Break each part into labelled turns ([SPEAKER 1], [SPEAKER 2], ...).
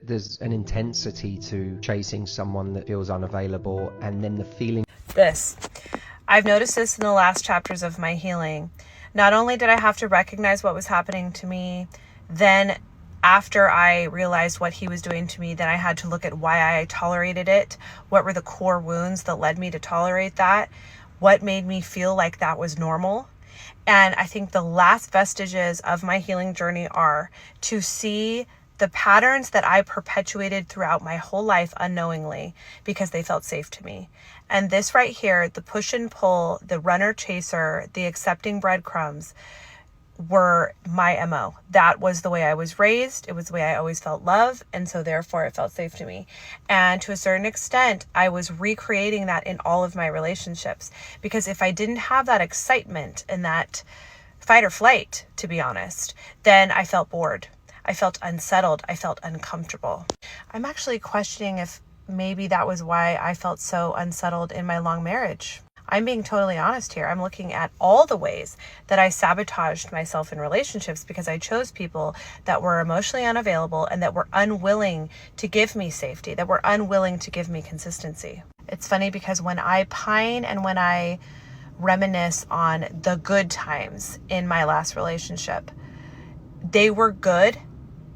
[SPEAKER 1] There's an intensity to chasing someone that feels unavailable, and then the feeling.
[SPEAKER 2] I've noticed this in the last chapters of my healing. Not only did I have to recognize what was happening to me, then after I realized what he was doing to me, then I had to look at why I tolerated it. What were the core wounds that led me to tolerate that? What made me feel like that was normal? And I think the last vestiges of my healing journey are to see the patterns that I perpetuated throughout my whole life unknowingly because they felt safe to me. And this right here, the push and pull, the runner chaser, the accepting breadcrumbs, were my MO. That was the way I was raised. It was the way I always felt love. And so therefore it felt safe to me. And to a certain extent, I was recreating that in all of my relationships, because if I didn't have that excitement and that fight or flight, to be honest, then I felt bored. I felt unsettled. I felt uncomfortable. I'm actually questioning if maybe that was why I felt so unsettled in my long marriage. I'm being totally honest here. I'm looking at all the ways that I sabotaged myself in relationships because I chose people that were emotionally unavailable and that were unwilling to give me safety, that were unwilling to give me consistency. It's funny because when I pine and when I reminisce on the good times in my last relationship, they were good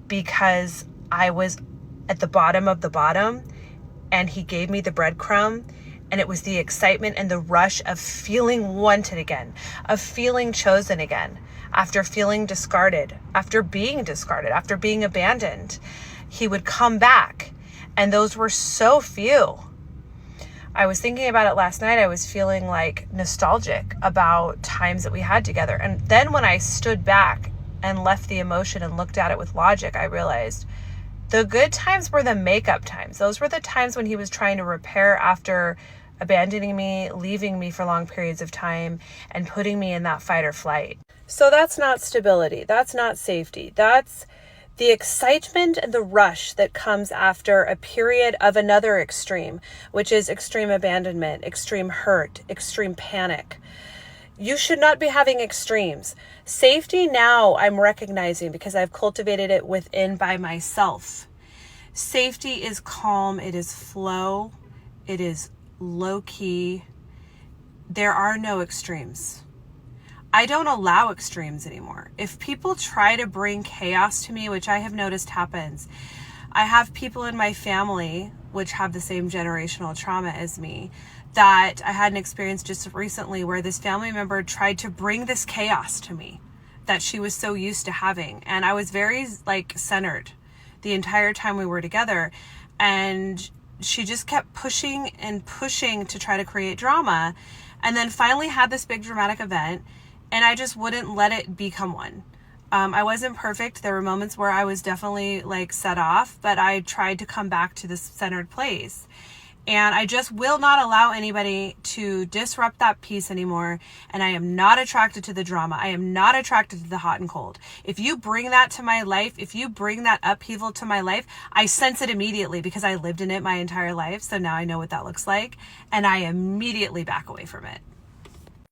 [SPEAKER 2] because I was at the bottom of the bottom and he gave me the breadcrumb. And it was the excitement and the rush of feeling wanted again, of feeling chosen again, after feeling discarded, after being abandoned. He would come back, and those were so few. I was thinking about it last night. I was feeling like nostalgic about times that we had together. And then when I stood back and left the emotion and looked at it with logic, I realized the good times were the makeup times. Those were the times when he was trying to repair after abandoning me, leaving me for long periods of time, and putting me in that fight or flight. So that's not stability. That's not safety. That's the excitement and the rush that comes after a period of another extreme, which is extreme abandonment, extreme hurt, extreme panic. You should not be having extremes. Safety now I'm recognizing because I've cultivated it within by myself. Safety is calm. It is flow. It is low key. There are no extremes. I don't allow extremes anymore. If people try to bring chaos to me, which I have noticed happens, I have people in my family which have the same generational trauma as me, that I had an experience just recently where this family member tried to bring this chaos to me that she was so used to having. And I was very centered the entire time we were together. And she just kept pushing and pushing to try to create drama, and then finally had this big dramatic event, and I just wouldn't let it become one. I wasn't perfect. There were moments where I was definitely set off, but I tried to come back to this centered place. And I just will not allow anybody to disrupt that peace anymore. And I am not attracted to the drama. I am not attracted to the hot and cold. If you bring that to my life, if you bring that upheaval to my life, I sense it immediately because I lived in it my entire life. So now I know what that looks like. And I immediately back away from it.